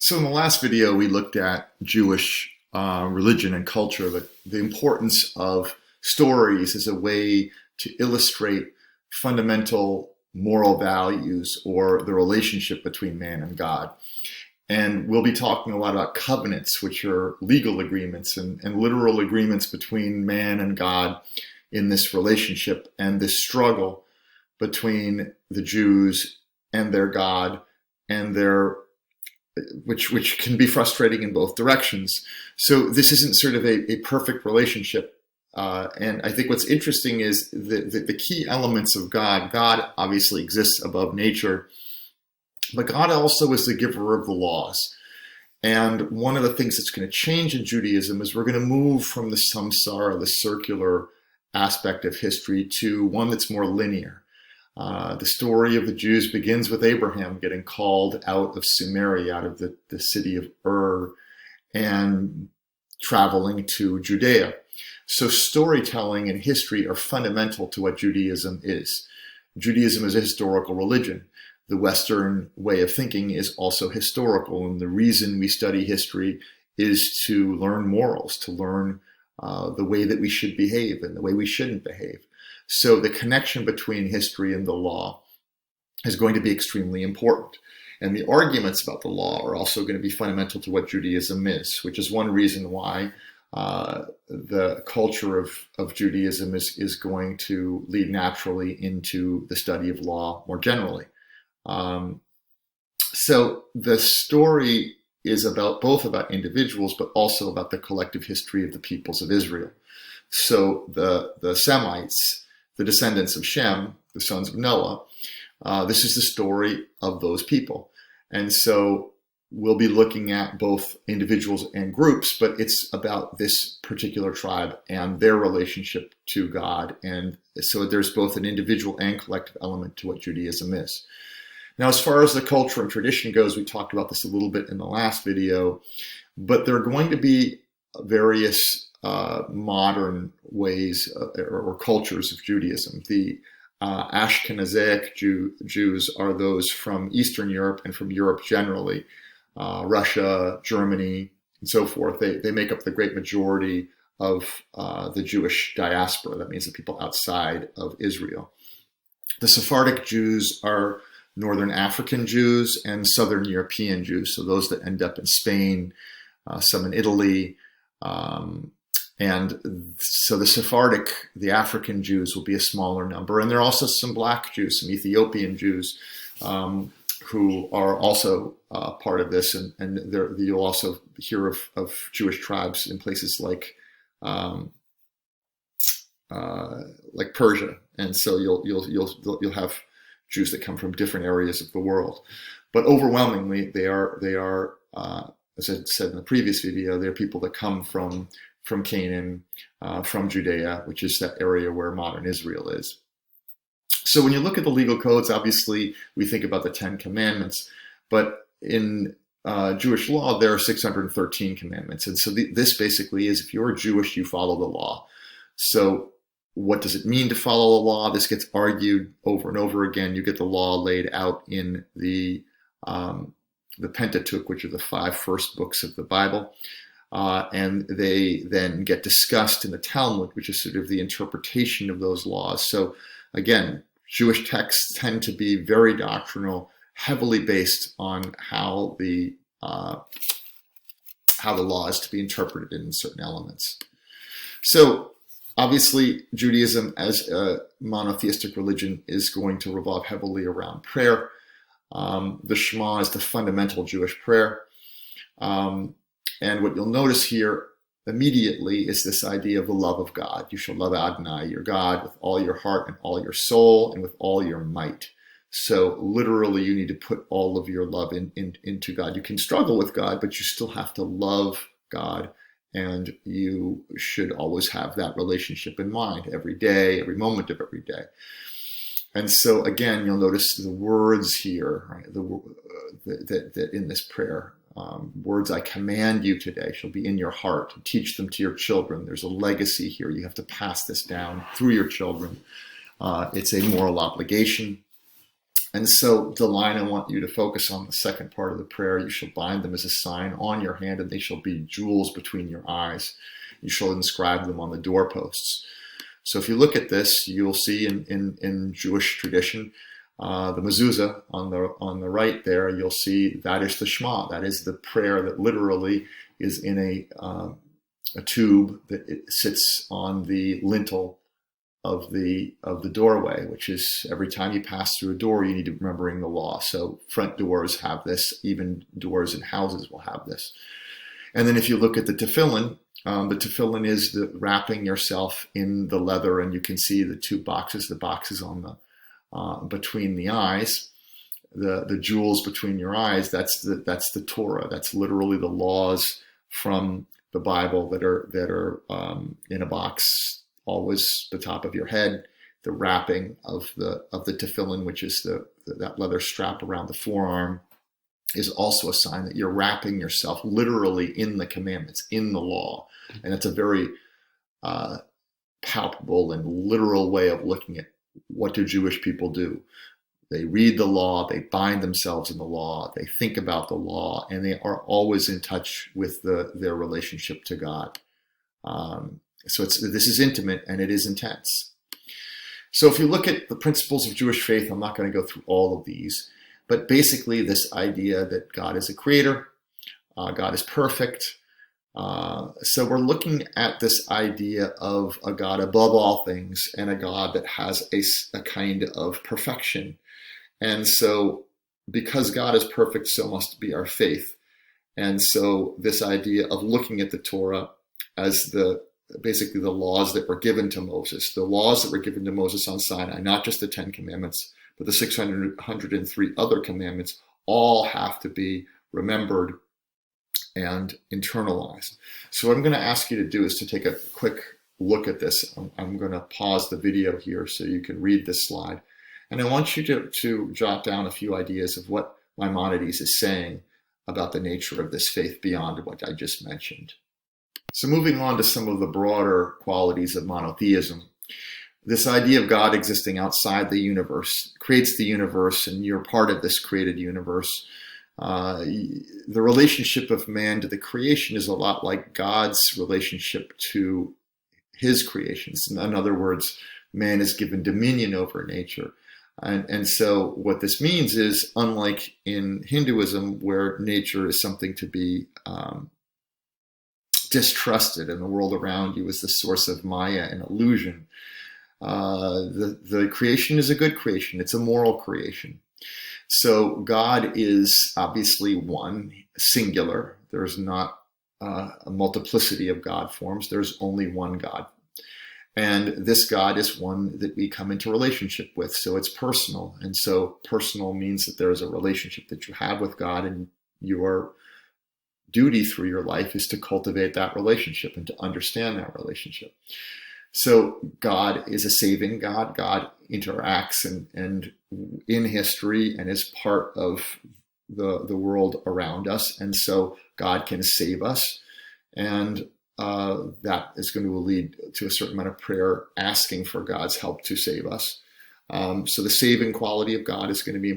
So in the last video, we looked at Jewish religion and culture, the importance of stories as a way to illustrate fundamental moral values or the relationship between man and God. And we'll be talking a lot about covenants, which are legal agreements and literal agreements between man and God in this relationship and this struggle between the Jews and their God and their which can be frustrating in both directions. So this isn't sort of a perfect relationship. And I think what's interesting is the key elements of God. God obviously exists above nature, but God also is the giver of the laws. And one of the things that's going to change in Judaism is we're going to move from the samsara, the circular aspect of history, to one that's more linear. The story of the Jews begins with Abraham getting called out of Sumeria, out of the city of Ur, and traveling to Judea. So storytelling and history are fundamental to what Judaism is. Judaism is a historical religion. The Western way of thinking is also historical, and the reason we study history is to learn morals, to learn the way that we should behave and the way we shouldn't behave. So the connection between history and the law is going to be extremely important. And the arguments about the law are also going to be fundamental to what Judaism is, which is one reason why the culture of Judaism is going to lead naturally into the study of law more generally. So the story is both about individuals, but also about the collective history of the peoples of Israel. So the Semites, the descendants of Shem, the sons of Noah, this is the story of those people. And so we'll be looking at both individuals and groups, but it's about this particular tribe and their relationship to God. And so there's both an individual and collective element to what Judaism is. Now, as far as the culture and tradition goes, we talked about this a little bit in the last video, but there are going to be various modern ways or cultures of Judaism. The Ashkenazic Jews are those from Eastern Europe and from Europe generally, Russia, Germany, and so forth. They make up the great majority of the Jewish diaspora. That means the people outside of Israel. The Sephardic Jews are Northern African Jews and Southern European Jews, so those that end up in Spain, some in Italy, and so the Sephardic, the African Jews will be a smaller number. And there are also some black Jews, some Ethiopian Jews who are also part of this. And you'll also hear of Jewish tribes in places like Persia. And so you'll have Jews that come from different areas of the world. But overwhelmingly, they are as I said in the previous video, they're people that come from Canaan, from Judea, which is that area where modern Israel is. So when you look at the legal codes, obviously we think about the 10 commandments, but in Jewish law, there are 613 commandments. And so this basically is, if you're Jewish, you follow the law. So what does it mean to follow the law? This gets argued over and over again. You get the law laid out in the Pentateuch, which are the 5 first books of the Bible. And they then get discussed in the Talmud, which is sort of the interpretation of those laws. So again, Jewish texts tend to be very doctrinal, heavily based on how the law is to be interpreted in certain elements. So obviously, Judaism as a monotheistic religion is going to revolve heavily around prayer. The Shema is the fundamental Jewish prayer. And what you'll notice here immediately is this idea of the love of God. You shall love Adonai, your God, with all your heart and all your soul and with all your might. So literally, you need to put all of your love into God. You can struggle with God, but you still have to love God. And you should always have that relationship in mind every day, every moment of every day. And so again, you'll notice the words here, right? That in this prayer. Words I command you today shall be in your heart. Teach them to your children. There's a legacy here. You have to pass this down through your children. It's a moral obligation. And so, Deline, I want you to focus on the second part of the prayer. You shall bind them as a sign on your hand, and they shall be jewels between your eyes. You shall inscribe them on the doorposts. So if you look at this, you'll see in Jewish tradition, the mezuzah on the right there, you'll see that is the Shema. That is the prayer that literally is in a tube that it sits on the lintel of the doorway, which is every time you pass through a door, you need to be remembering the law. So front doors have this, even doors in houses will have this. And then if you look at the tefillin is the wrapping yourself in the leather, and you can see the two boxes, the boxes on the between the eyes, the jewels between your eyes. That's the Torah. That's literally the laws from the Bible that are in a box, always the top of your head. The wrapping of the tefillin, which is that leather strap around the forearm, is also a sign that you're wrapping yourself literally in the commandments, in the law. And it's a very palpable and literal way of looking at what do Jewish people do. They read the law, they bind themselves in the law, they think about the law, and they are always in touch with their relationship to God. So this is intimate and it is intense. So if you look at the principles of Jewish faith, I'm not going to go through all of these, but basically this idea that God is a creator, God is perfect. So we're looking at this idea of a God above all things and a God that has a kind of perfection. And so because God is perfect, so must be our faith. And so this idea of looking at the Torah as basically the laws that were given to Moses, the laws that were given to Moses on Sinai, not just the 10 commandments, but the 603 other commandments, all have to be remembered and internalized. So what I'm going to ask you to do is to take a quick look at this. I'm going to pause the video here so you can read this slide. And I want you to jot down a few ideas of what Maimonides is saying about the nature of this faith beyond what I just mentioned. So moving on to some of the broader qualities of monotheism, this idea of God existing outside the universe creates the universe, and you're part of this created universe. The relationship of man to the creation is a lot like God's relationship to his creations. In other words, man is given dominion over nature. And so what this means is, unlike in Hinduism, where nature is something to be distrusted and the world around you is the source of Maya and illusion, the creation is a good creation. It's a moral creation. So God is obviously one, singular. There's not a multiplicity of God forms. There's only one God. And this God is one that we come into relationship with. So it's personal. And so personal means that there is a relationship that you have with God, and your duty through your life is to cultivate that relationship and to understand that relationship. So God is a saving God. God interacts and in history and is part of the world around us. And so God can save us. And that is going to lead to a certain amount of prayer asking for God's help to save us. So the saving quality of God is going to be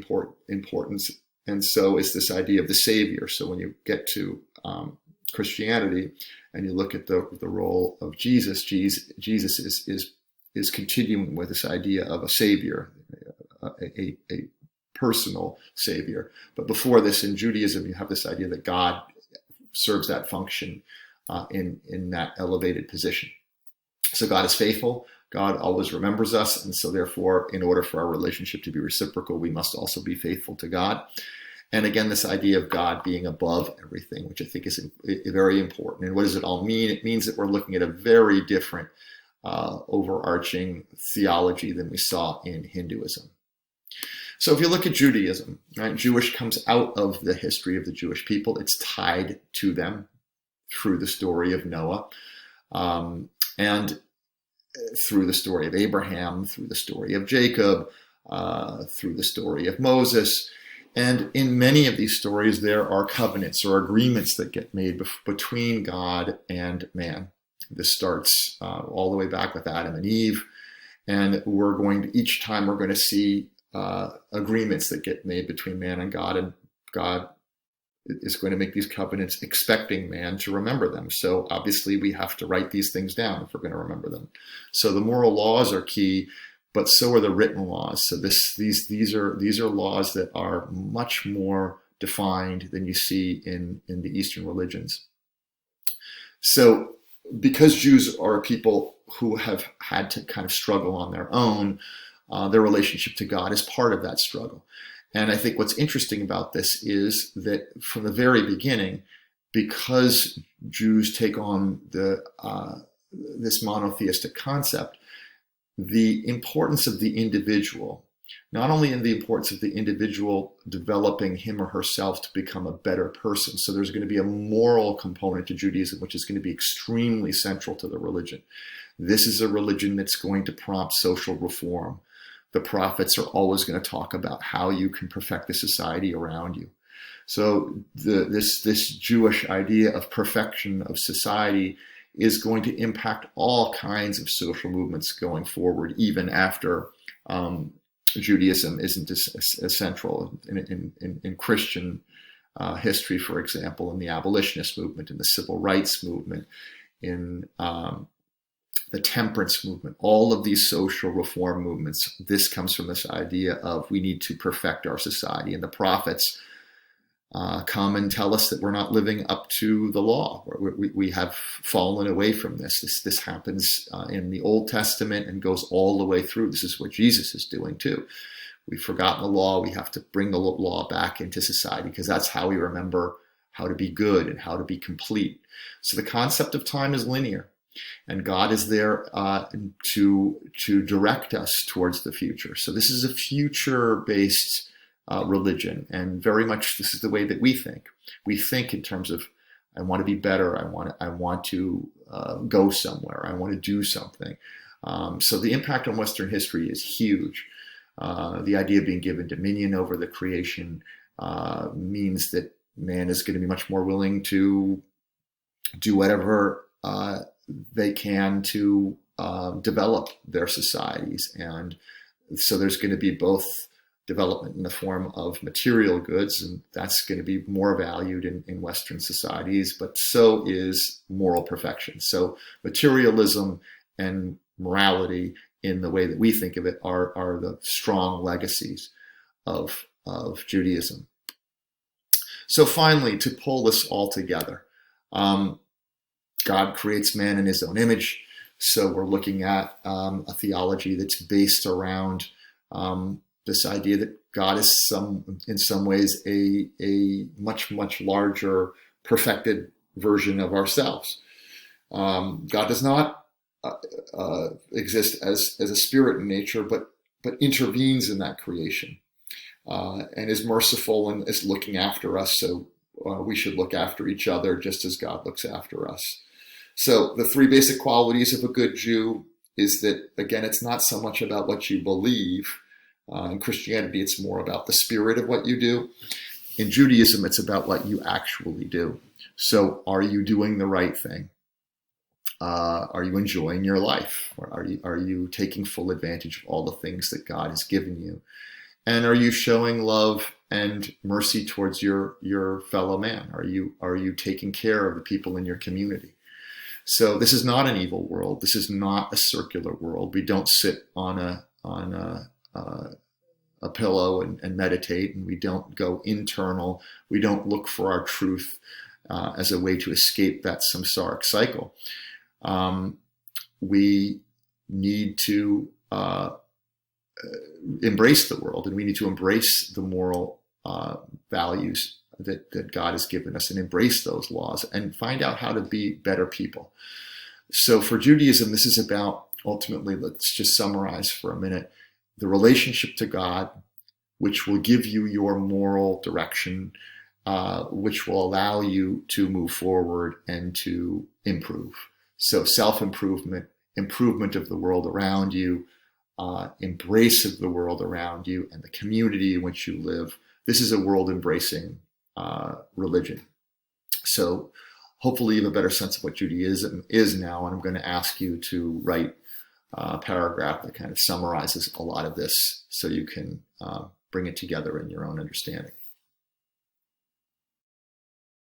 important. And so is this idea of the Savior. So when you get to Christianity and you look at the role of Jesus, Jesus is continuing with this idea of a Savior, a personal Savior. But before this, in Judaism, you have this idea that God serves that function in that elevated position. So God is faithful. God always remembers us. And so therefore, in order for our relationship to be reciprocal, we must also be faithful to God. And again, this idea of God being above everything, which I think is very important. And what does it all mean? It means that we're looking at a very different overarching theology than we saw in Hinduism. So if you look at Judaism, right, Jewish comes out of the history of the Jewish people. It's tied to them through the story of Noah, and through the story of Abraham, through the story of Jacob, through the story of Moses. And in many of these stories, there are covenants or agreements that get made between God and man. This starts all the way back with Adam and Eve. And each time we're going to see agreements that get made between man and God is going to make these covenants expecting man to remember them. So obviously we have to write these things down if we're going to remember them. So the moral laws are key, but so are the written laws. So these are laws that are much more defined than you see in the Eastern religions. So because Jews are a people who have had to kind of struggle on their own, their relationship to God is part of that struggle. And I think what's interesting about this is that from the very beginning, because Jews take on this monotheistic concept, the importance of the individual, not only in the importance of the individual developing him or herself to become a better person. So there's going to be a moral component to Judaism, which is going to be extremely central to the religion. This is a religion that's going to prompt social reform. The prophets are always going to talk about how you can perfect the society around you. So this Jewish idea of perfection of society is going to impact all kinds of social movements going forward, even after Judaism isn't as central in Christian history, for example, in the abolitionist movement, in the civil rights movement, in the temperance movement, all of these social reform movements. This comes from this idea of we need to perfect our society. And the prophets come and tell us that we're not living up to the law. We have fallen away from this. This happens in the Old Testament and goes all the way through. This is what Jesus is doing too. We've forgotten the law. We have to bring the law back into society because that's how we remember how to be good and how to be complete. So the concept of time is linear. And God is there to direct us towards the future. So this is a future-based religion, and very much this is the way that we think. We think in terms of, I want to be better. I want to go somewhere. I want to do something. So the impact on Western history is huge. The idea of being given dominion over the creation means that man is going to be much more willing to do whatever they can to develop their societies. And so there's going to be both development in the form of material goods, and that's going to be more valued in Western societies, but so is moral perfection. So materialism and morality in the way that we think of it are the strong legacies of Judaism. So finally, to pull this all together, God creates man in his own image. So we're looking at a theology that's based around this idea that God is in some ways a much, much larger perfected version of ourselves. God does not exist as a spirit in nature, but intervenes in that creation and is merciful and is looking after us. So we should look after each other just as God looks after us. So the three basic qualities of a good Jew is that, again, it's not so much about what you believe. In Christianity, it's more about the spirit of what you do. In Judaism, it's about what you actually do. So are you doing the right thing? Are you enjoying your life? Or are you taking full advantage of all the things that God has given you? And are you showing love and mercy towards your fellow man? Are you taking care of the people in your community? So this is not an evil world. This is not a circular world. We don't sit on a pillow and meditate, and we don't go internal. We don't look for our truth as a way to escape that samsaric cycle. We need to embrace the world, and we need to embrace the moral values that God has given us and embrace those laws and find out how to be better people. So for Judaism, this is about, ultimately, let's just summarize for a minute, the relationship to God, which will give you your moral direction, which will allow you to move forward and to improve. So self-improvement, improvement of the world around you, embrace of the world around you and the community in which you live. This is a world embracing religion. So hopefully you have a better sense of what Judaism is now, and I'm going to ask you to write paragraph that kind of summarizes a lot of this so you can bring it together in your own understanding.